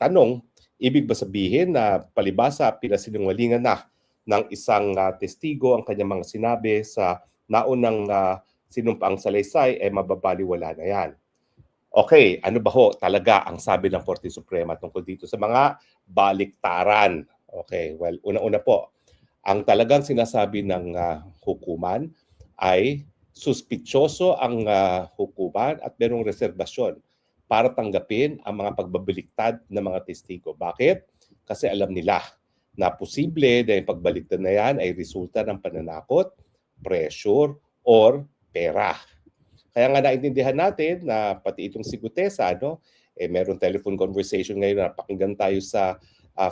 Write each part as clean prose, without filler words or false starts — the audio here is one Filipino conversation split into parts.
tanong, ibig ba sabihin na palibasa pinasinungalingan na ng isang testigo ang kanyang mga sinabi sa naunang sinumpaang salaysay ay mababaliwala na yan? Okay, ano ba ho talaga ang sabi ng Korte Suprema tungkol dito sa mga baliktaran? Okay, well, una-una po, ang talagang sinasabi ng hukuman ay suspitsyoso ang hukuman at merong reserbasyon para tanggapin ang mga pagbabaliktad ng mga testigo. Bakit? Kasi alam nila na posible na yung pagbaliktad na yan ay resulta ng pananakot, pressure, or pera. Kaya nga naintindihan natin na pati itong si Gutesa, meron telephone conversation ngayon na pakinggan tayo sa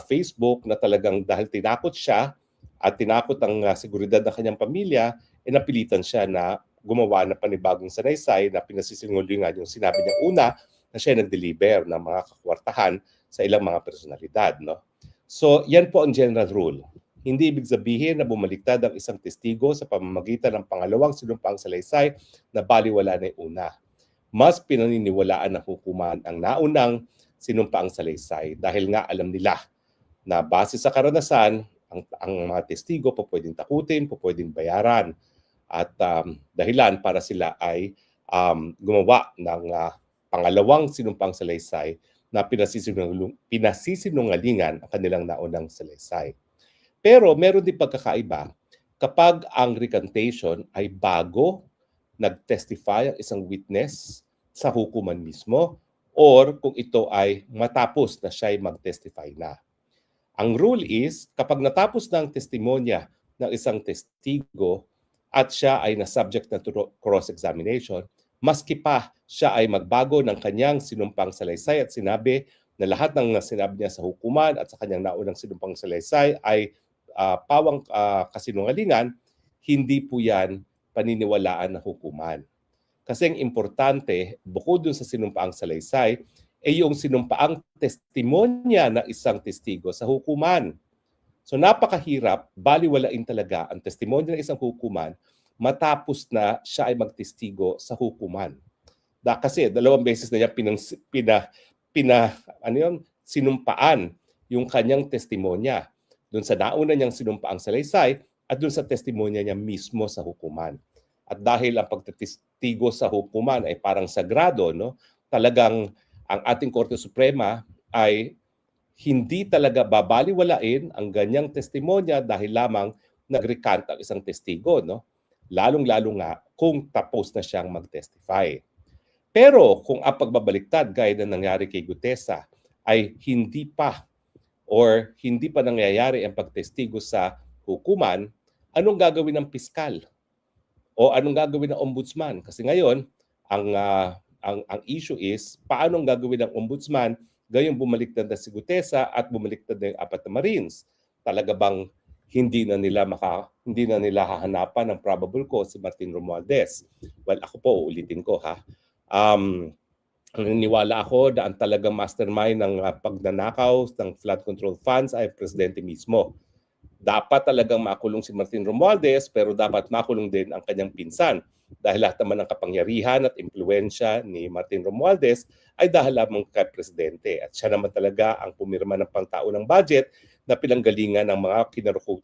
Facebook na talagang dahil tinakot siya at tinakot ang seguridad ng kanyang pamilya, napilitan siya na gumawa ng panibagong sanaysay na pinasisinungalingan yung sinabi niya una na siya nag-deliver ng mga kakwartahan sa ilang mga personalidad. So yan po ang general rule. Hindi ibig sabihin na bumaliktad ang isang testigo sa pamamagitan ng pangalawang sinumpaang salaysay na baliwala na yung una. Mas pinaniniwalaan ng hukuman ang naunang sinumpaang salaysay dahil nga alam nila na base sa karanasan, ang mga testigo po pwedeng takutin, po pwedeng bayaran at dahilan para sila ay gumawa ng pangalawang sinumpaang salaysay na pinasisinungalingan ang kanilang naunang salaysay. Pero meron din pagkakaiba kapag ang recantation ay bago nag-testify ang isang witness sa hukuman mismo or kung ito ay matapos na siya ay mag-testify na. Ang rule is kapag natapos na ang testimonya ng isang testigo at siya ay na-subject na cross-examination, maski pa siya ay magbago ng kanyang sinumpang salaysay at sinabi na lahat ng sinabi niya sa hukuman at sa kanyang naunang sinumpang salaysay ay pawang kasinungalingan, hindi po yan paniniwalaan ng hukuman. Kasi ang importante, bukod dun sa sinumpaang salaysay, ay yung sinumpaang testimonya ng isang testigo sa hukuman. So napakahirap, baliwalain talaga ang testimonya ng isang hukuman matapos na siya ay magtestigo sa hukuman. Kasi dalawang beses na niya sinumpaan yung kanyang testimonya doon sa nauna niyang sinumpaang salaysay at doon sa testimonya niya mismo sa hukuman. At dahil ang pagtestigo sa hukuman ay parang sagrado, talagang ang ating Korte Suprema ay hindi talaga babaliwalain ang ganyang testimonya dahil lamang nag-recant ang isang testigo, lalong-lalo nga kung tapos na siyang mag-testify. Pero kung ang pagbabaliktad gaya na nangyari kay Gutesa ay hindi pa nangyayari ang pagtestigo sa hukuman, anong gagawin ng piskal? O anong gagawin ng ombudsman? Kasi ngayon, ang issue is paano gagawin ng ombudsman gayong bumaliktad na si Gutesa at bumaliktad na yung 4 na Marines? Talaga bang hindi na nila hahanapan ng probable cause si Martin Romualdez? Well, ako po uulitin ko naniniwala ako na ang talagang mastermind ng pagnanakaw ng flood control funds ay presidente mismo. Dapat talagang makulong si Martin Romualdez pero dapat makulong din ang kanyang pinsan dahil lahat naman ng kapangyarihan at impluensya ni Martin Romualdez ay dahil lamang kay presidente at siya naman talaga ang pumirma ng pangtaunang budget na pinanggalingan ng mga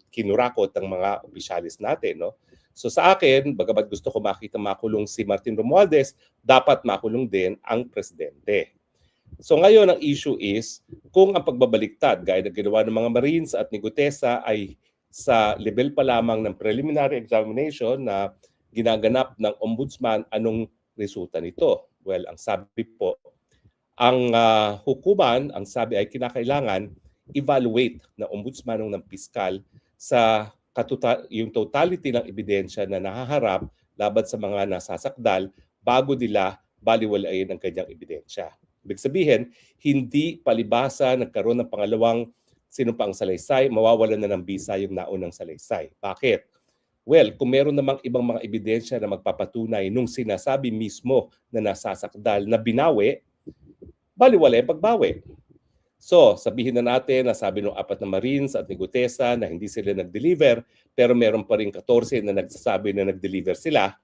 kinurakot ng mga opisyalis natin. So sa akin, bagamat gusto ko makita makulong si Martin Romualdez, dapat makulong din ang presidente. So ngayon ang issue is kung ang pagbabaliktad gaya na ginawa ng mga Marines at ni Gutesa ay sa level pa lamang ng preliminary examination na ginaganap ng ombudsman, anong resulta nito? Well, ang sabi po, ang hukuman, ang sabi ay kinakailangan evaluate na ombudsman ng piskal sa yung totality ng ebidensya na nahaharap laban sa mga nasasakdal bago nila baliwalain ang kanyang ebidensya. Ibig sabihin, hindi palibasa nagkaroon ng pangalawang sinumpaang salaysay, mawawalan na ng bisa yung naunang salaysay. Bakit? Well, kung meron namang ibang mga ebidensya na magpapatunay nung sinasabi mismo na nasasakdal na binawi, baliwala yung pagbawi. So, sabihin na natin na sabi ng 4 na Marines at ni Gutesa na hindi sila nag-deliver, pero meron pa rin 14 na nagsasabi na nag-deliver sila,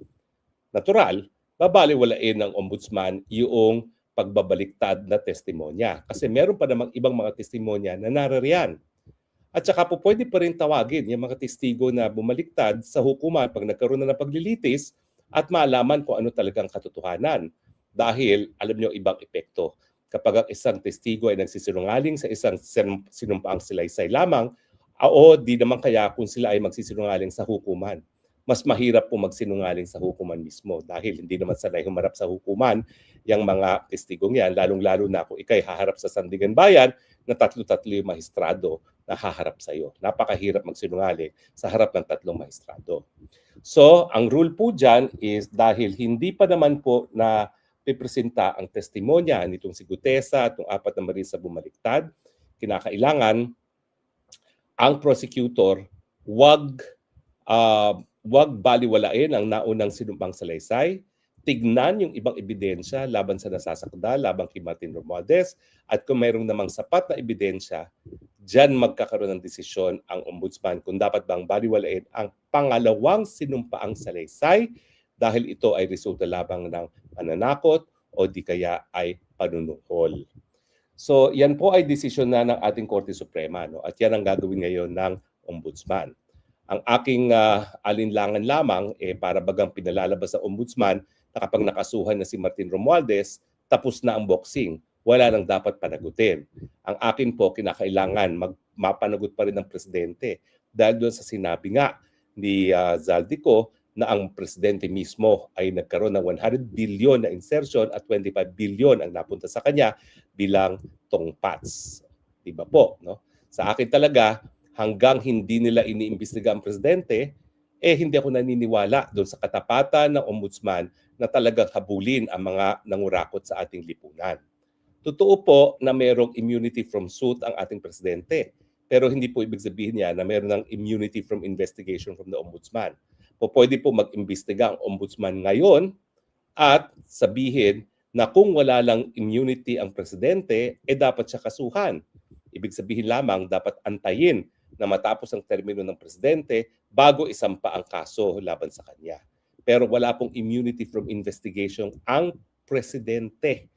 natural, babaliwalain ng ombudsman yung pagbabaliktad na testimonya. Kasi meron pa namang ibang mga testimonya na naririyan. At saka po pwede pa rin tawagin yung mga testigo na bumaliktad sa hukuman pag nagkaroon na ng paglilitis at malaman kung ano talagang katotohanan. Dahil alam niyo ibang epekto. Kapag ang isang testigo ay nagsisinungaling sa isang sinumpaang salaysay lamang, o di naman kaya kung sila ay magsisinungaling sa hukuman. Mas mahirap po magsinungaling sa hukuman mismo dahil hindi naman sanay humarap sa hukuman yung mga testigong yan, lalong-lalo na kung ikay haharap sa sandigan bayan na tatlo-tatlo yung maestrado na haharap sa iyo. Napakahirap magsinungaling sa harap ng tatlong maestrado. So, ang rule po dyan is dahil hindi pa naman po na pipresenta ang testimonya nitong si Gutesa at itong apat na marisa bumaliktad, kinakailangan ang prosecutor wag baliwalain ang naunang sinumpang salaysay, tignan yung ibang ebidensya laban sa nasasakdal, laban kay Martin Romualdez, at kung mayroong namang sapat na ebidensya, diyan magkakaroon ng desisyon ang ombudsman kung dapat bang baliwalain ang pangalawang sinumpaang salaysay dahil ito ay resulta lamang ng pananakot o di kaya ay panunuhol. So yan po ay desisyon na ng ating Korte Suprema, no? At yan ang gagawin ngayon ng ombudsman. Ang aking alinlangan lamang para bagang pinalalabas sa ombudsman na kapag nakasuhan na si Martin Romualdez, tapos na ang boxing. Wala nang dapat panagutin. Ang akin po, kinakailangan mapanagot pa rin ng presidente dahil doon sa sinabi nga ni Zaldico na ang presidente mismo ay nagkaroon ng 100 billion na insertion at 25 billion ang napunta sa kanya bilang tongpats. Diba po? No? Sa akin talaga, hanggang hindi nila iniimbestiga ang presidente, hindi ako naniniwala doon sa katapatan ng ombudsman na talagang habulin ang mga nangurakot sa ating lipunan. Totoo po na mayroong immunity from suit ang ating presidente, pero hindi po ibig sabihin niya na mayroon ng immunity from investigation from the ombudsman. Pwede po mag-imbestiga ang ombudsman ngayon at sabihin na kung wala lang immunity ang presidente, dapat siya kasuhan. Ibig sabihin lamang dapat antayin na matapos ang termino ng presidente bago isampa ang kaso laban sa kanya. Pero wala pong immunity from investigation ang presidente.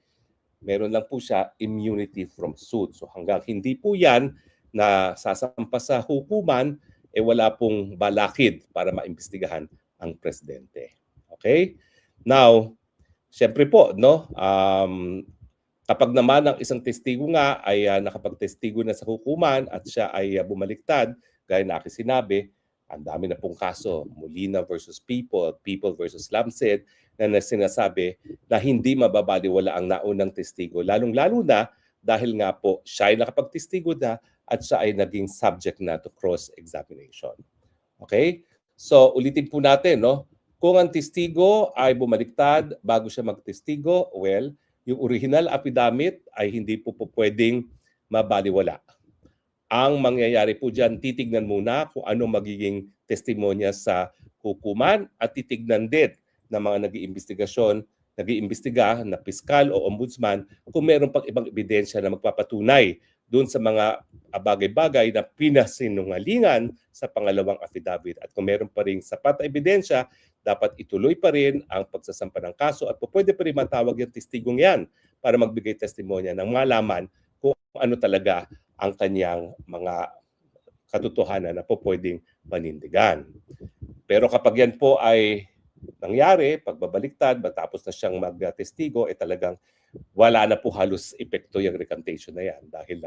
Meron lang po siya immunity from suit. So hanggang hindi po yan na sasampa sa hukuman, wala pong balakid para maimbestigahan ang presidente. Okay? Now, syempre po, no? Kapag naman ang isang testigo nga ay nakapagtestigo na sa hukuman at siya ay bumaliktad, gaya na aking sinabi, ang dami na pong kaso, Molina versus People, People versus Lamsed, na sinasabi na hindi mababaliwala ang naunang testigo, lalong-lalo na dahil nga po siya ay nakapagtestigo na at siya ay naging subject na to cross-examination. Okay? So ulitin po natin, no? Kung ang testigo ay bumaliktad bago siya magtestigo, well, yung original affidavit ay hindi po pwedeng mabaliwala. Ang mangyayari po dyan, titignan muna kung ano magiging testimonya sa hukuman at titignan din ng mga nag-iimbestiga na piskal o ombudsman kung meron pang ibang ebidensya na magpapatunay doon sa mga bagay-bagay na pinasinungalingan sa pangalawang affidavit. At kung meron pa rin sapat na ebidensya, dapat ituloy pa rin ang pagsasampa ng kaso at pwede pa rin matawag yung testigong yan para magbigay testimonya ng malaman kung ano talaga ang kanyang mga katotohanan na pwedeng panindigan. Pero kapag yan po ay nangyari, pagbabaliktad, matapos na siyang magtestigo, talagang wala na po halos epekto yung recantation na yan dahil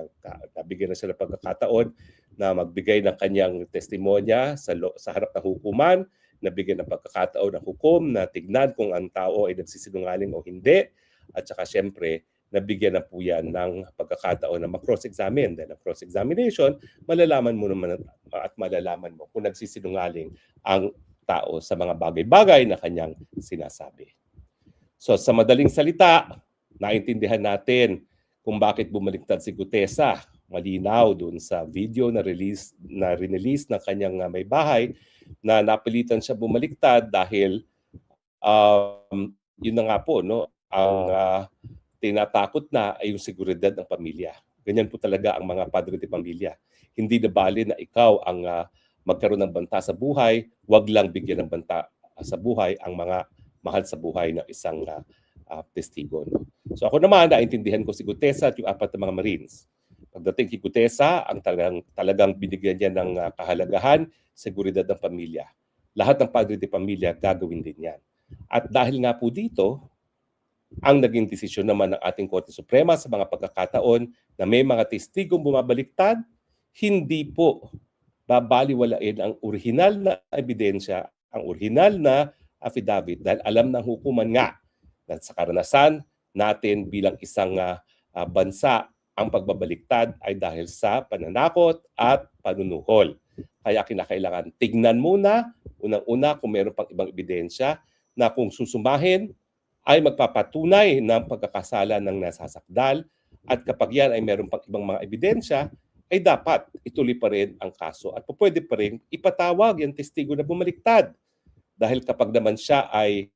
nabigyan na siya ng pagkakataon na magbigay ng kanyang testimonya sa harap ng hukuman, nabigyan ng pagkakataon ng hukom na tignan kung ang tao ay nagsisinungaling o hindi, at saka syempre nabigyan na po yan ng pagkakataon na ma-cross-examine. Dahil ang cross-examination, malalaman mo naman at malalaman mo kung nagsisinungaling ang tao sa mga bagay-bagay na kanyang sinasabi. So sa madaling salita, naintindihan natin kung bakit bumaliktad si Gutesa. Malinaw doon sa video na release ng kanyang may bahay na napilitan siya bumaliktad dahil yun na nga po, no, ang tinatakot na ay yung seguridad ng pamilya. Ganyan po talaga ang mga padre de pamilya. Hindi na bali na ikaw ang magkaroon ng banta sa buhay, wag lang bigyan ng banta sa buhay ang mga mahal sa buhay ng isang testigo. No? So ako naman, naintindihan ko si Gutesa at yung apat na mga Marines. Pagdating kay Gutesa, ang talagang binigyan niya ng kahalagahan, seguridad ng pamilya. Lahat ng padre de pamilya gagawin din yan. At dahil nga po dito, ang naging desisyon naman ng ating Korte Suprema sa mga pagkakataon na may mga testigong bumabaliktad, hindi po babaliwalain ang orihinal na ebidensya, ang orihinal na affidavit dahil alam ng hukuman nga na sa karanasan natin bilang isang bansa, ang pagbabaliktad ay dahil sa pananakot at panunuhol. Kaya kinakailangan tignan muna, unang-una kung meron pang ibang ebidensya na kung susumahin ay magpapatunay ng pagkakasala ng nasasakdal at kapag yan ay meron pang ibang mga ebidensya, ay dapat ituloy pa rin ang kaso at pwede pa rin ipatawag yung testigo na bumaliktad. Dahil kapag naman siya ay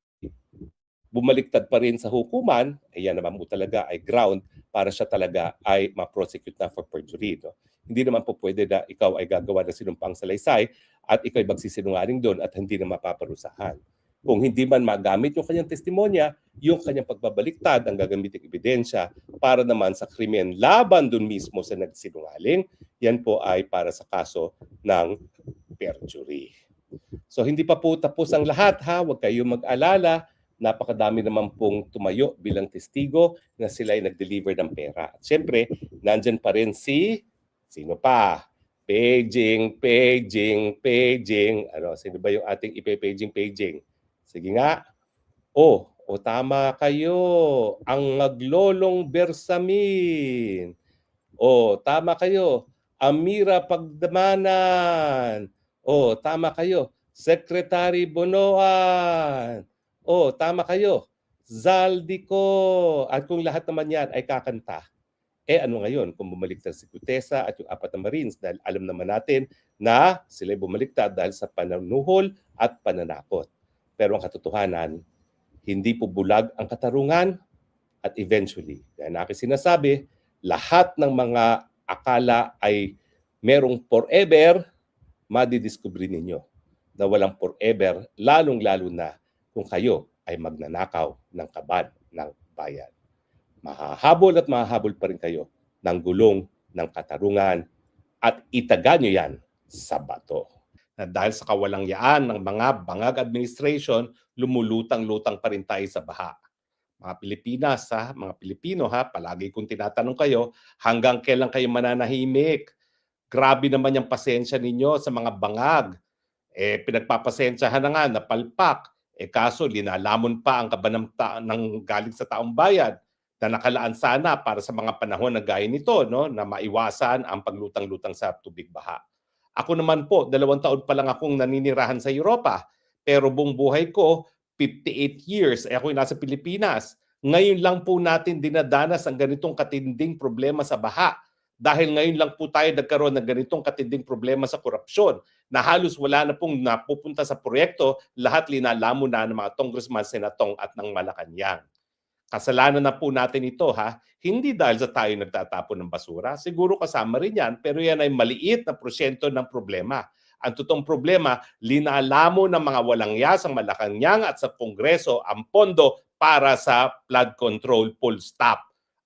bumaliktad pa rin sa hukuman, ay yan naman po talaga ay ground para siya talaga ay ma-prosecute na for perjury. No? Hindi naman po pwede na ikaw ay gagawa ng sinumpang salaysay at ikaw ay magsisinungaling doon at hindi na mapaparusahan. Kung hindi man magamit yung kanyang testimonya, yung kanyang pagbabaliktad ang gagamitin ebidensya para naman sa krimen laban dun mismo sa nagsinungaling, yan po ay para sa kaso ng perjury. So hindi pa po tapos ang lahat ha, huwag kayong mag-alala, napakadami naman pong tumayo bilang testigo na sila ay nag-deliver ng pera. At syempre, nandyan pa rin sino pa? Paging. Ano, sino ba yung ating ipe-paging? Sige nga. Tama kayo. Ang Maglolong Bersamin. Tama kayo. Amira Pagdamanan. Tama kayo. Secretary Bonoan. Tama kayo. Zaldico. At kung lahat naman yan ay kakanta, ano ngayon kung bumaliktad si Gutesa at yung apat na Marines dahil alam naman natin na sila bumaliktad dahil sa pananuhol at pananakot. Pero ang katotohanan, hindi po bulag ang katarungan at eventually, dahil na aking sinasabi, lahat ng mga akala ay merong forever, madidiscover ninyo na walang forever, lalong-lalo na kung kayo ay magnanakaw ng kaban ng bayan. Mahahabol at mahahabol pa rin kayo ng gulong ng katarungan at itaga nyo yan sa bato. Na dahil sa kawalangyaan ng mga bangag administration, lumulutang-lutang pa rin tayo sa baha. Mga Pilipinas, mga Pilipino, palagi kong tinatanong kayo, hanggang kailan kayo mananahimik? Grabe naman yung pasensya ninyo sa mga bangag. Pinagpapasensyahan na nga, napalpak. Kaso, linalamon pa ang kaban ng galing sa taong bayan na nakalaan sana para sa mga panahon na gaya nito, no, na maiwasan ang paglutang-lutang sa tubig baha. Ako naman po, 2 taon pa lang akong naninirahan sa Europa. Pero buong buhay ko, 58 years, ako'y nasa Pilipinas. Ngayon lang po natin dinadanas ang ganitong katinding problema sa baha. Dahil ngayon lang po tayo nagkaroon ng ganitong katinding problema sa korupsyon na halos wala na pong napupunta sa proyekto, lahat linalamo na ng mga congressman, senatong at ng Malacanang. Kasalanan na po natin ito hindi dahil sa tayo nagtatapon ng basura. Siguro kasama rin yan, pero yan ay maliit na porsyento ng problema. Ang totoong problema, linalamo ng mga walang-ya sa Malacanang at sa Kongreso ang pondo para sa flood control, full stop.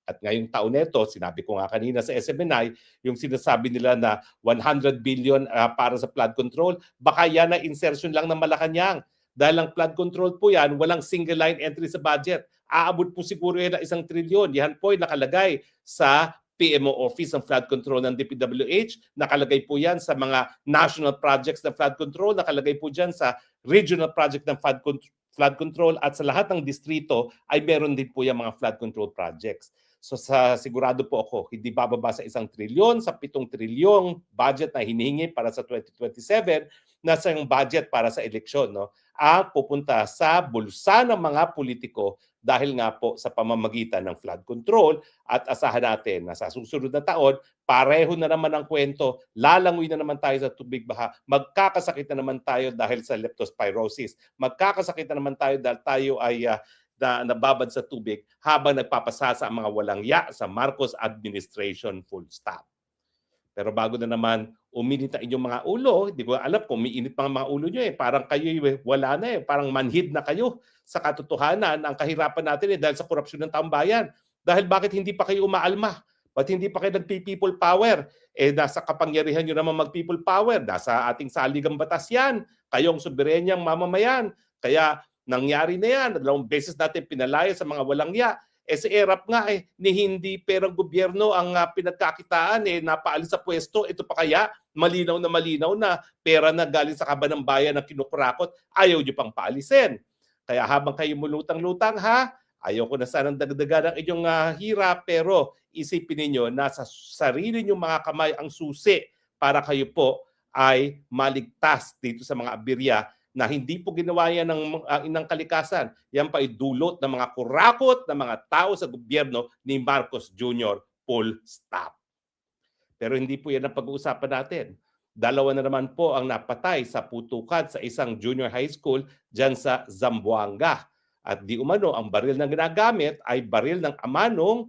At ngayong taon nito, sinabi ko nga kanina sa SMNI, yung sinasabi nila na 100 billion para sa flood control, baka yan na insertion lang ng Malacanang. Dahil ang flood control po yan, walang single line entry sa budget. Aabot po siguro yan ng 1 trilyon. Yan po ay nakalagay sa PMO Office ng Flood Control ng DPWH. Nakalagay po yan sa mga national projects ng flood control. Nakalagay po dyan sa regional project ng flood control. At sa lahat ng distrito ay meron din po yung mga flood control projects. So sigurado po ako, hindi bababa sa 1 trilyon, sa 7 trilyong budget na hinihingi para sa 2027, nasa yung budget para sa eleksyon, no? Ang pupunta sa bulsa ng mga politiko dahil nga po sa pamamagitan ng flood control at asahan natin na sa susunod na taon, pareho na naman ang kwento, lalangoy na naman tayo sa tubig baha, magkakasakit na naman tayo dahil sa leptospirosis, magkakasakit na naman tayo dahil tayo ay nababad sa tubig habang nagpapasasa ang mga walang-ya sa Marcos administration, full stop. Pero bago na naman uminit ang inyong mga ulo. Hindi ko alam kung umiinit pa ang mga ulo nyo eh. Parang kayo wala na eh. Parang manhid na kayo sa katotohanan. Ang kahirapan natin eh dahil sa korupsyon ng taong bayan. Dahil bakit hindi pa kayo umaalma? Ba't hindi pa kayo nag-people power? Eh nasa kapangyarihan nyo naman mag-people power. Nasa ating saligang batas yan. Kayong suberenyang mamamayan. Kaya nangyari na yan. 2 beses natin pinalaya sa mga walang ya. Eh si ERAP nga eh, ni hindi perang gobyerno ang pinagkakitaan eh, napaalis sa pwesto. Ito pa kaya, malinaw na pera na galing sa kaban ng bayan na kinukurakot, ayaw nyo pang paalisin. Kaya habang kayo mulutang-lutang ha, ayaw ko na sanang dagdagan ang inyong hirap, pero isipin ninyo na sa sarili nyo mga kamay ang susi para kayo po ay maligtas dito sa mga abirya na hindi po ginawa yan ng kalikasan. Yan pa ay dulot ng mga kurakot ng mga tao sa gobyerno ni Marcos Jr. Full stop. Pero hindi po yan ang pag-uusapan natin. 2 na naman po ang napatay sa putukan sa isang junior high school dyan sa Zamboanga. At di umano, ang baril na ginagamit ay baril ng amanong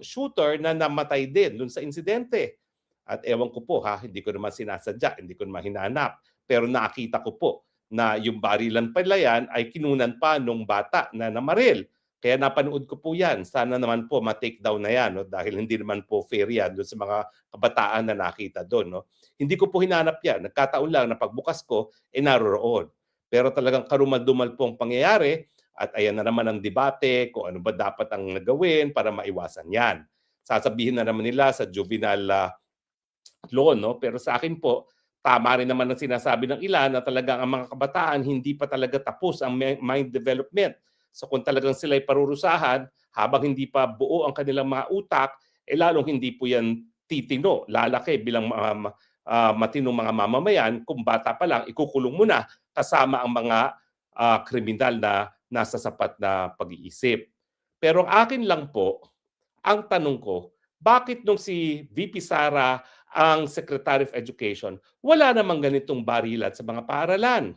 shooter na namatay din dun sa insidente. At ewan ko po ha, hindi ko naman sinasadya, hindi ko naman hinanap. Pero nakita ko po na yung barilan pala yan ay kinunan pa nung bata na namaril. Kaya napanood ko po yan. Sana naman po ma-take down na yan, no? Dahil hindi naman po fair yan doon sa mga kabataan na nakita doon. No? Hindi ko po hinanap yan. Nagkataon lang na pagbukas ko, naroroon. Pero talagang karumal-dumal po ang pangyayari at ayan na naman ang debate kung ano ba dapat ang gawin para maiwasan yan. Sasabihin na naman nila sa juvenile law, no? Pero sa akin po, tama rin naman ang sinasabi ng ilan na talagang ang mga kabataan hindi pa talaga tapos ang mind development. So kung talagang sila'y parurusahan, habang hindi pa buo ang kanilang mga utak, lalong hindi po yan titino, lalaki bilang matinong mga mamamayan. Kung bata pa lang, ikukulong mo na kasama ang mga kriminal na nasa sapat na pag-iisip. Pero akin lang po, ang tanong ko, bakit nung si VP Sara ang Secretary of Education, wala namang ganitong barilan sa mga paaralan?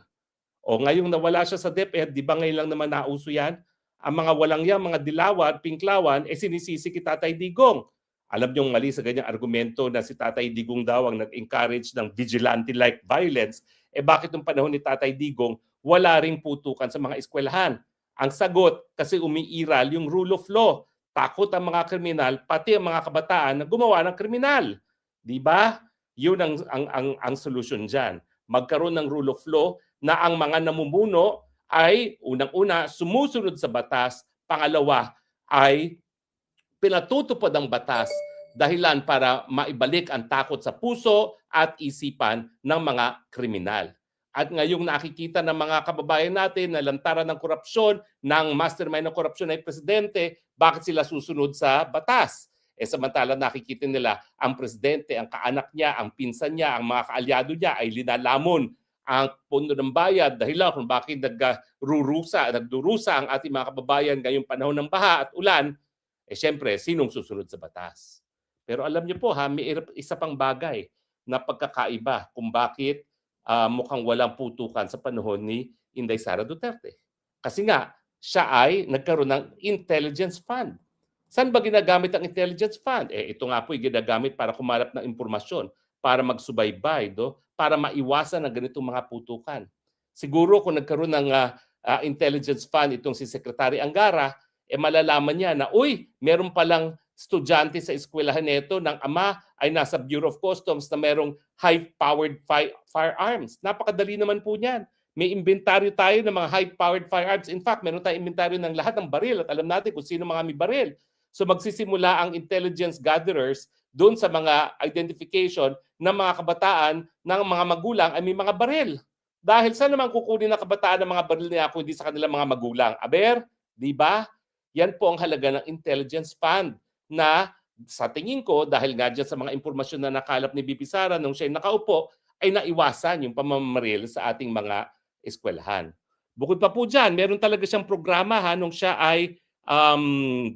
O ngayong nawala siya sa DepEd, di ba ngayon lang naman nauso yan? Ang mga walang yan, mga dilawan, pinklawan, sinisisi kay Tatay Digong. Alam niyong mali sa ganyang argumento na si Tatay Digong daw ang nag-encourage ng vigilante-like violence. Bakit nung panahon ni Tatay Digong, wala ring putukan sa mga eskwelahan? Ang sagot, kasi umiiral yung rule of law. Takot ang mga kriminal, pati ang mga kabataan na gumawa ng kriminal. Di ba? Yun ang solusyon dyan. Magkaroon ng rule of law na ang mga namumuno ay unang-una sumusunod sa batas, pangalawa ay pinatutupad ang batas dahilan para maibalik ang takot sa puso at isipan ng mga kriminal. At ngayong nakikita ng mga kababayan natin na lantaran ng korupsyon, ng mastermind ng korupsyon ay presidente, bakit sila susunod sa batas? Samantala nakikita nila ang presidente, ang kaanak niya, ang pinsan niya, ang mga kaalyado niya ay linalamon ang pondo ng bayad dahilan kung bakit nagdurusa ang ating mga kababayan ngayong panahon ng baha at ulan. Siyempre, sinong susunod sa batas? Pero alam niyo po ha, may isa pang bagay na pagkakaiba kung bakit mukhang walang putukan sa panahon ni Inday Sara Duterte. Kasi nga, siya ay nagkaroon ng intelligence fund. Saan ba ginagamit ang intelligence fund? Ito nga po ay ginagamit para kumarap ng impormasyon, para magsubaybay, para maiwasan ang ganitong mga putukan. Siguro kung nagkaroon ng intelligence fund itong si Secretary Angara, malalaman niya na, uy, meron palang estudyante sa eskwelahan nito ng ama ay nasa Bureau of Customs na merong high-powered firearms. Napakadali naman po niyan. May inventaryo tayo ng mga high-powered firearms. In fact, meron tayong inventaryo ng lahat ng baril at alam natin kung sino mga may baril. So magsisimula ang intelligence gatherers doon sa mga identification ng mga kabataan ng mga magulang ay may mga baril. Dahil saan naman kukunin ng kabataan ng mga baril niya kung hindi sa kanilang mga magulang? Aber, di ba? Yan po ang halaga ng intelligence fund na sa tingin ko, dahil nga dyan sa mga impormasyon na nakalap ni BP Sara nung siya nakaupo, ay naiwasan yung pamamaril sa ating mga eskwelahan. Bukod pa po dyan, meron talaga siyang programa nung siya ay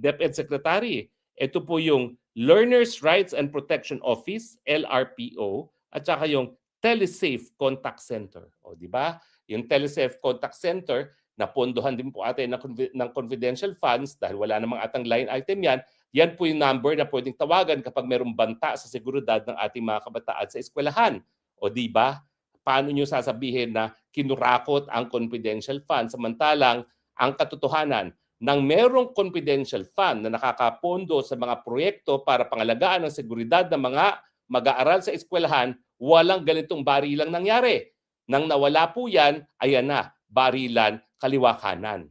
DepEd Secretary. Ito po yung Learners Rights and Protection Office, LRPO, at saka yung Telesafe Contact Center. O di ba? Yung Telesafe Contact Center, napondohan din po atin ng confidential funds dahil wala namang atang line item yan, Yan po yung number na pwedeng tawagan kapag mayroong banta sa seguridad ng ating mga kabataan sa eskwelahan. O di ba? Paano nyo sasabihin na kinurakot ang confidential fund samantalang ang katotohanan ng merong confidential fund na nakakapondo sa mga proyekto para pangalagaan ng seguridad ng mga mag-aaral sa eskwelahan, walang ganitong barilang nangyari. Nang nawala po yan, ayan na, barilan, kaliwa kanan.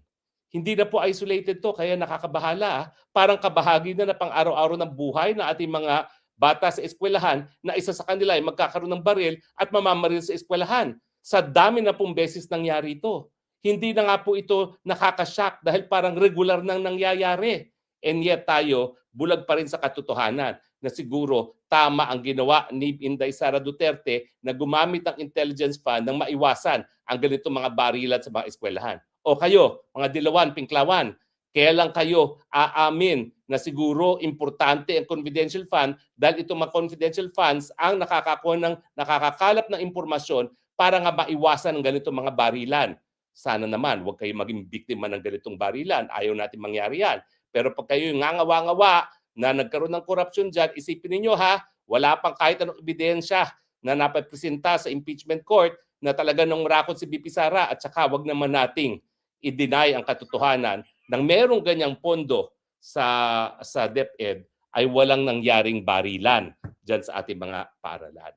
Hindi na po isolated to, kaya nakakabahala. Parang kabahagi na pang-araw-araw ng buhay na ating mga bata sa eskwelahan na isa sa kanila ay magkakaroon ng baril at mamamaril sa eskwelahan. Sa dami na pong beses nangyari ito. Hindi na nga po ito nakakashock dahil parang regular nang nangyayari. And yet tayo, bulag pa rin sa katotohanan na siguro tama ang ginawa ni Inday Sara Duterte na gumamit ng intelligence fund nang maiwasan ang ganitong mga barilan sa mga eskwelahan. O kayo, mga dilawan, pinklawan, kailan kayo aamin na siguro importante ang confidential fund dahil itong mga confidential funds ang nakakakalap ng impormasyon para nga maiwasan ang ganitong mga barilan. Sana naman, huwag kayo maging biktima ng ganitong barilan. Ayaw natin mangyari yan. Pero pag kayo yung ngangawa-ngawa na nagkaroon ng korupsyon dyan, isipin ninyo ha, wala pang kahit anong ebidensya na napapresenta sa impeachment court na talaga nung rakot si BP Sara at saka wag naman nating i-deny ang katotohanan ng merong ganyang pondo sa DepEd ay walang nangyaring barilan dyan sa ating mga paaralan.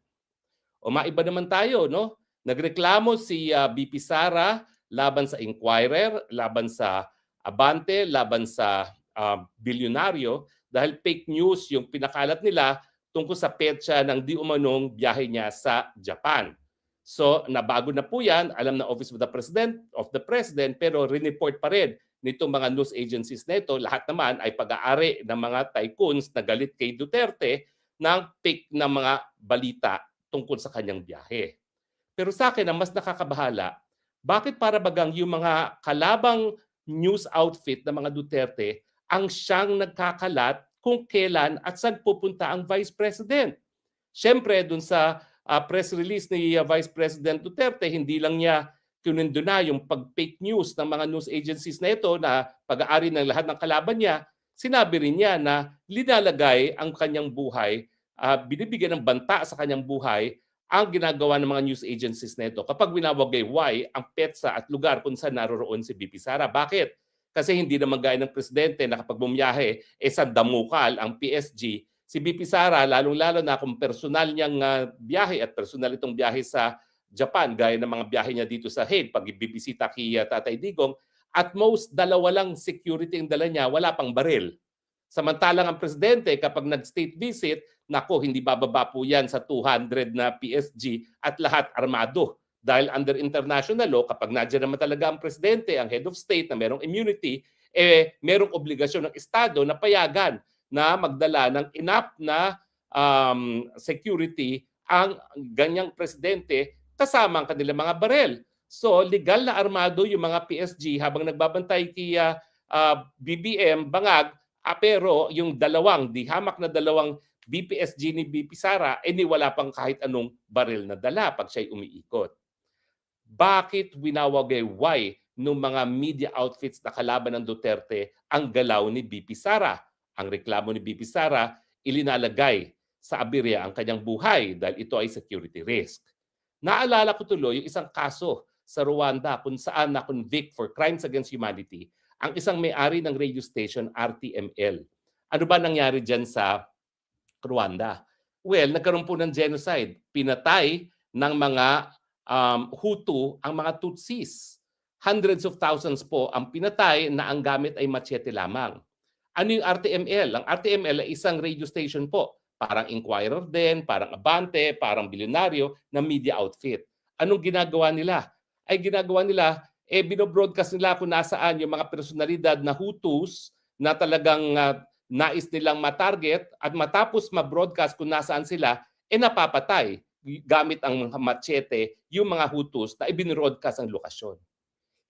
O maiba naman tayo, no? Nagreklamo si BP Sara laban sa Inquirer, laban sa Abante, laban sa Bilyonaryo dahil fake news yung pinakalat nila tungkol sa petsa ng di umanong biyahe niya sa Japan. So, nabago na po yan, alam na Office of the President, pero report pa rin nitong mga news agencies na ito, lahat naman ay pag-aari ng mga tycoons na galit kay Duterte ng fake na mga balita tungkol sa kanyang biyahe. Pero sa akin, ang mas nakakabahala, bakit para bagang yung mga kalabang news outfit ng mga Duterte ang siyang nagkakalat kung kailan at saan pupunta ang Vice President? Siyempre, dun sa press release ni Vice President Duterte, hindi lang niya kinunduna yung pag-fake news ng mga news agencies na ito na pag-aari ng lahat ng kalaban niya, sinabi rin niya na linalagay ang kanyang buhay, binibigyan ng banta sa kanyang buhay ang ginagawa ng mga news agencies na ito kapag winawagayway ang petsa at lugar kung saan naroroon si BP Sara. Bakit? Kasi hindi naman gaya ng presidente na kapag bumiyahe, sandamukal ang PSG. Si BP Sara, lalong-lalo na kung personal niyang biyahe at personal itong biyahe sa Japan, gaya ng mga biyahe niya dito sa Hague, pag ibibisita kay Tatay Digong, at most dalawa lang security ang dala niya, wala pang baril. Samantalang ang presidente, kapag nag-state visit, nako, hindi bababa po yan sa 200 na PSG at lahat armado. Dahil under international law, kapag nandiyan naman talaga ang presidente, ang head of state na merong immunity, merong obligasyon ng Estado na payagan na magdala ng enough na security ang ganyang presidente kasama ang kanilang mga barel. So, legal na armado yung mga PSG habang nagbabantay kay BBM, bangag, pero yung di hamak na dalawang BPSG ni BP Sara, wala pang kahit anong baril na dala pag siya'y umiikot. Bakit winawagayway ng mga media outfits na kalaban ng Duterte ang galaw ni BP Sara? Ang reklamo ni BP Sara, ilinalagay sa abirya ang kanyang buhay dahil ito ay security risk. Naalala ko tuloy yung isang kaso sa Rwanda kung saan na-convict for crimes against humanity ang isang may-ari ng radio station RTML. Ano ba nangyari dyan sa Rwanda? Well, nagkaroon po ng genocide. Pinatay ng mga Hutu ang mga Tutsis. Hundreds of thousands po ang pinatay na ang gamit ay machete lamang. Ano yung RTML? Ang RTML ay isang radio station po. Parang Inquirer din, parang Abante, parang Bilyonaryo na media outfit. Anong ginagawa nila? Ay ginagawa nila, binobroadcast nila kung nasaan yung mga personalidad na Hutus na talagang nais nilang matarget at matapos ma-broadcast kung nasaan sila, napapatay gamit ang machete yung mga Hutus na ibinroadcast ang lokasyon.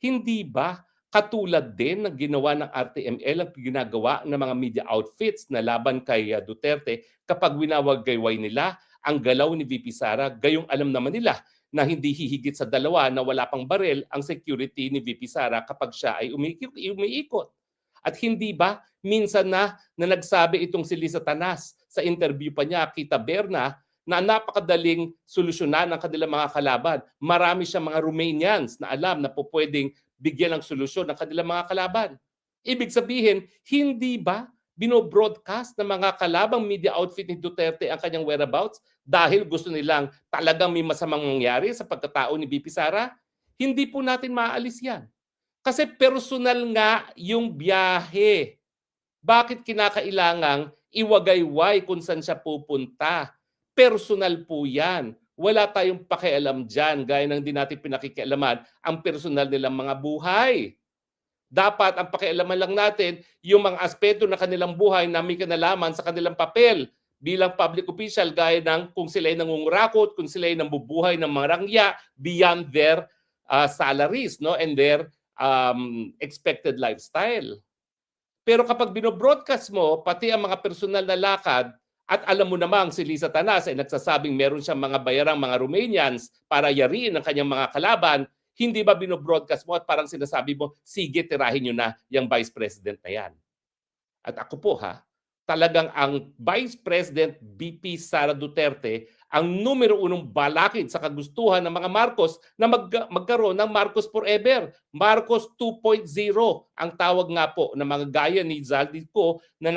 Hindi ba katulad din ng ginawa ng RTML ang ginagawa ng mga media outfits na laban kay Duterte kapag winawagayway nila ang galaw ni VP Sara, gayong alam naman nila na hindi hihigit sa dalawa na wala pang baril ang security ni VP Sara kapag siya ay umiikot. At hindi ba minsan na nagsabi itong si Lisa Tanas sa interview pa niya, kita Berna, na napakadaling solusyonan ang kanilang mga kalaban. Marami siyang mga Romanians na alam na po pwedeng bigyan ng solusyon ng kanilang mga kalaban. Ibig sabihin, hindi ba binobroadcast ng mga kalabang media outfit ni Duterte ang kanyang whereabouts dahil gusto nilang talagang may masamang mangyari sa pagkatao ni BP Sara? Hindi po natin maaalis yan. Kasi personal nga yung biyahe. Bakit kinakailangang iwagayway kung saan siya pupunta? Personal po yan. Wala tayong pakialam dyan, gaya ng di natin pinakikialaman ang personal nilang mga buhay. Dapat ang pakialaman lang natin yung mga aspeto ng kanilang buhay na may kinalaman sa kanilang papel bilang public official, gaya ng kung sila ay nangungurakot, kung sila ay nambubuhay ng mga rangya beyond their salaries, no, and their expected lifestyle. Pero kapag binobroadcast mo pati ang mga personal na lakad at alam mo namang si Lisa Tanas ay nagsasabing meron siyang mga bayarang mga Romanians para yariin ang kanyang mga kalaban, hindi ba binobroadcast mo at parang sinasabi mo, sige, tirahin nyo na yung Vice President na yan? At ako po talagang ang Vice President BP Sara Duterte ang numero unong balakid sa kagustuhan ng mga Marcos na magkaroon ng Marcos Forever. Marcos 2.0 ang tawag nga po ng mga gaya ni Zaldico na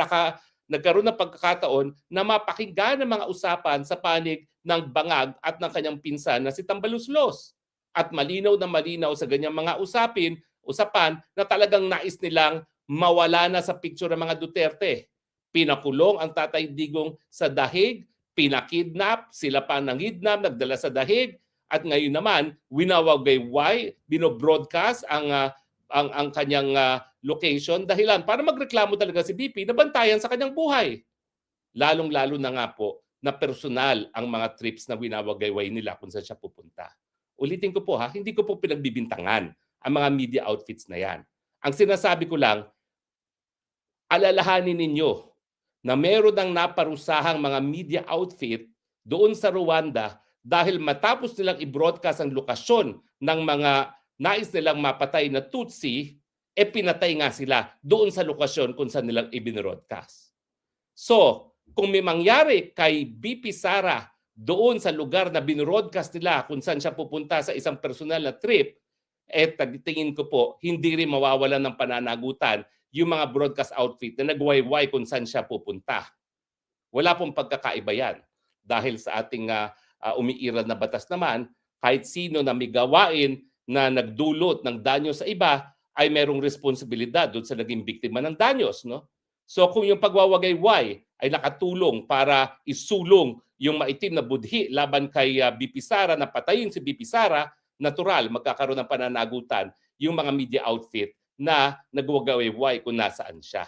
nagkaroon ng pagkakataon na mapakinggan ng mga usapan sa panig ng bangag at ng kanyang pinsan na si Tambaluslos. At malinaw na malinaw sa ganyang mga usapan na talagang nais nilang mawala na sa picture ng mga Duterte. Pinakulong ang Tatay Digong sa dahig, pinakidnap, sila pa nangidnap, nagdala sa dahig, at ngayon naman winawagayway, binobroadcast ang kanyang location dahilan para magreklamo talaga si BP na bantayan sa kanyang buhay. Lalong-lalo na nga po na personal ang mga trips na winawagayway nila kung saan siya pupunta. Ulitin ko po hindi ko po pinagbibintangan ang mga media outfits na yan. Ang sinasabi ko lang, alalahanin ninyo na meron ng naparusahang mga media outfit doon sa Rwanda dahil matapos nilang i-broadcast ang lokasyon ng mga nais nilang mapatay na Tutsi, pinatay nga sila doon sa lokasyon kung saan nilang i-broadcast. So, kung may mangyari kay BP Sara doon sa lugar na binroadcast nila kung saan siya pupunta sa isang personal na trip, tingin ko po, hindi rin mawawalan ng pananagutan yung mga broadcast outfit na nagwayway kung saan siya pupunta. Wala pong pagkakaiba yan. Dahil sa ating umiiral na batas naman, kahit sino na may gawain na nagdulot ng danyo sa iba ay merong responsibilidad doon sa naging biktima ng danyos. No? So kung yung pagwawagayway ay nakatulong para isulong yung maitim na budhi laban kay BP Sara na patayin si BP Sara, natural magkakaroon ng pananagutan yung mga media outfit na nagwagayway kung nasaan siya.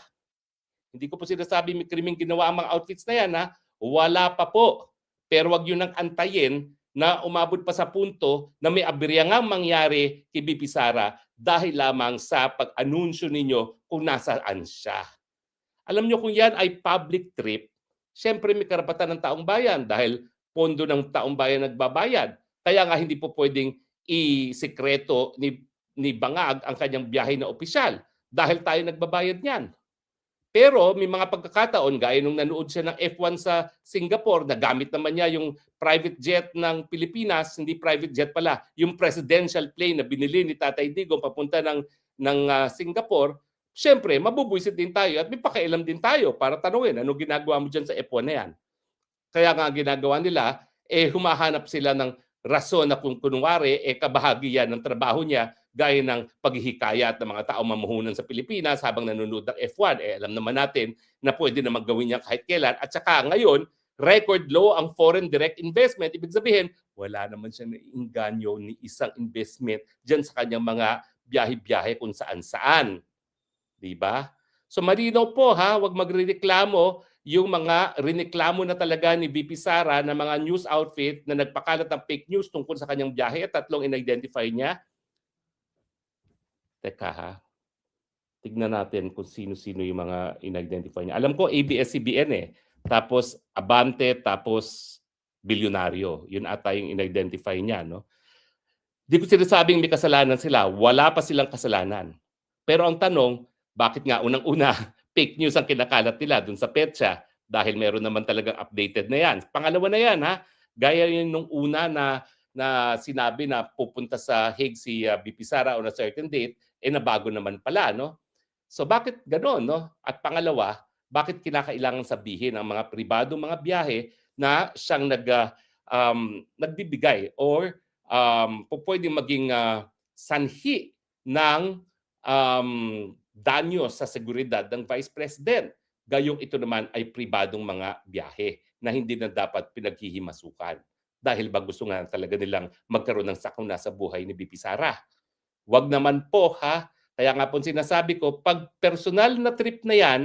Hindi ko po sinasabi may krimeng ginawa ang mga outfits na yan. Wala pa po. Pero wag yun nang antayin na umabot pa sa punto na may aberyangang mangyari kay BP Sara dahil lamang sa pag-anunsyo ninyo kung nasaan siya. Alam nyo kung yan ay public trip, syempre may karapatan ng taong bayan dahil pondo ng taong bayan nagbabayad. Kaya nga hindi po pwedeng isikreto ni Bangag ang kanyang biyahe na opisyal dahil tayo nagbabayad niyan. Pero may mga pagkakataon, gaya nung nanood siya ng F1 sa Singapore, nagamit naman niya yung private jet ng Pilipinas, hindi private jet pala, yung presidential plane na binili ni Tatay Digong papunta ng Singapore. Siyempre, mabubwisit din tayo at may pakialam din tayo para tanungin ano ginagawa mo dyan sa F1 na yan. Kaya nga ginagawa nila, humahanap sila ng rason na kung kunwari, kabahagi yan ng trabaho niya gaya ng paghihikayat ng mga tao mamuhunan sa Pilipinas habang nanonood ng F1. Alam naman natin na pwede naman gawin niya kahit kailan. At saka ngayon, record low ang foreign direct investment. Ibig sabihin, wala naman siya naiinganyo ni isang investment dyan sa kanyang mga biyahe-biyahe kung saan-saan. Diba? So malinaw po huwag magrereklamo yung mga rineklamo na talaga ni VP Sara na mga news outfit na nagpakalat ng fake news tungkol sa kanyang biyahe at tatlong in-identify niya. Teka tignan natin kung sino-sino yung mga in-identify niya. Alam ko ABS-CBN tapos Abante, tapos Bilyonaryo. Yun ata yung in-identify niya. No? Di ko sinasabing may kasalanan sila. Wala pa silang kasalanan. Pero ang tanong, Bakit nga unang-una, fake news ang kinakalat nila dun sa petsa dahil meron naman talagang updated na yan. Pangalawa na yan ha, gaya yun nung una na sinabi na pupunta sa Hague si VP Sara on a certain date, nabago naman pala, no? So bakit gano'n, no? At pangalawa, bakit kinakailangan sabihin ang mga pribadong mga biyahe na siyang nagbibigay or pwedeng maging sanhi ng um, danyo sa seguridad ng Vice President. Gayong ito naman ay pribadong mga biyahe na hindi na dapat pinaghihimasukan dahil ba gusto nga talaga nilang magkaroon ng sakuna sa buhay ni VP Sara. Wag naman po ha. Kaya nga po sinasabi ko, pag personal na trip na yan,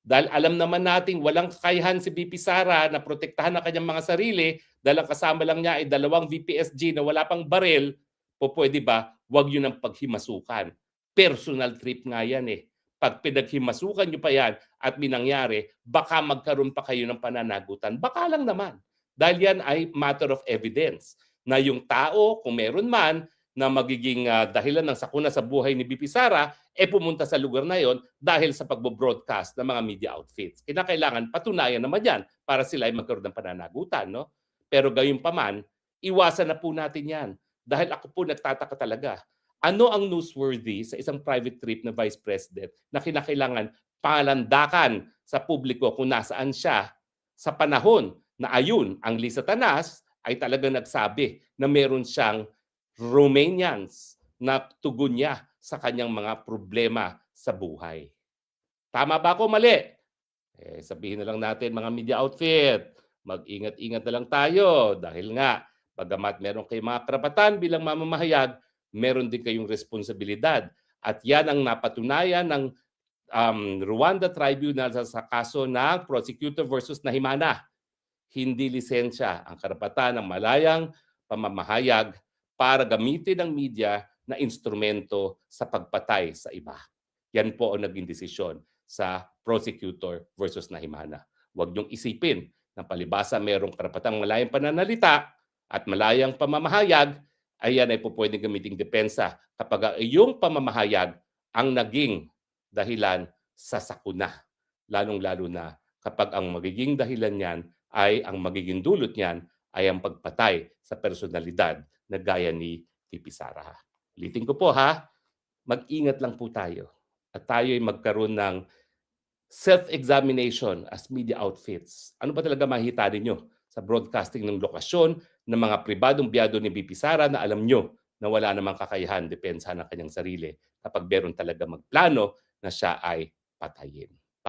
dahil alam naman nating walang kakayahan si VP Sara na protektahan ang kanyang mga sarili, dahil ang kasama lang niya ay 2 VPSG na wala pang baril, pwede ba, wag yun ang paghimasukan. Personal trip nga yan eh. Pag pinaghimasukan nyo pa yan at minangyari, baka magkaroon pa kayo ng pananagutan. Baka lang naman. Dahil yan ay matter of evidence na yung tao, kung meron man, na magiging dahilan ng sakuna sa buhay ni VP Sara, pumunta sa lugar na yon dahil sa pagbo-broadcast ng mga media outfits. Kinakailangan patunayan naman yan para sila ay magkaroon ng pananagutan. No? Pero gayon pa man, iwasan na po natin yan. Dahil ako po nagtataka talaga. Ano ang newsworthy sa isang private trip na Vice President na kinakailangan pangalandakan sa publiko kung nasaan siya sa panahon na ayun, ang Lisa Tanas ay talagang nagsabi na meron siyang Romanians na tugon niya sa kanyang mga problema sa buhay. Tama ba ako? Mali? Sabihin na lang natin mga media outfit, mag-ingat-ingat na lang tayo dahil nga, bagamat meron kayong mga karapatan bilang mamamahayag, meron din kayong responsibilidad. At yan ang napatunayan ng Rwanda Tribunal sa kaso ng prosecutor versus Nahimana. Hindi lisensya ang karapatan ng malayang pamamahayag para gamitin ng media na instrumento sa pagpatay sa iba. Yan po ang naging desisyon sa prosecutor versus Nahimana. Huwag niyong isipin na palibasa mayroong karapatang malayang pananalita at malayang pamamahayag, ayan ay pwedeng gamiting depensa kapag iyong pamamahayag ang naging dahilan sa sakuna. Lalong-lalo na kapag ang magiging dahilan niyan ay ang magiging dulot niyan ay ang pagpatay sa personalidad na gaya ni VP Sara. Ulitin ko po ha, mag-ingat lang po tayo at tayo ay magkaroon ng self-examination as media outfits. Ano ba talaga makikita ninyo sa broadcasting ng lokasyon ng mga pribadong biyado ni VP Sara na alam nyo na wala namang kakayahan depensa ng kanyang sarili kapag meron talaga magplano na siya ay patayin.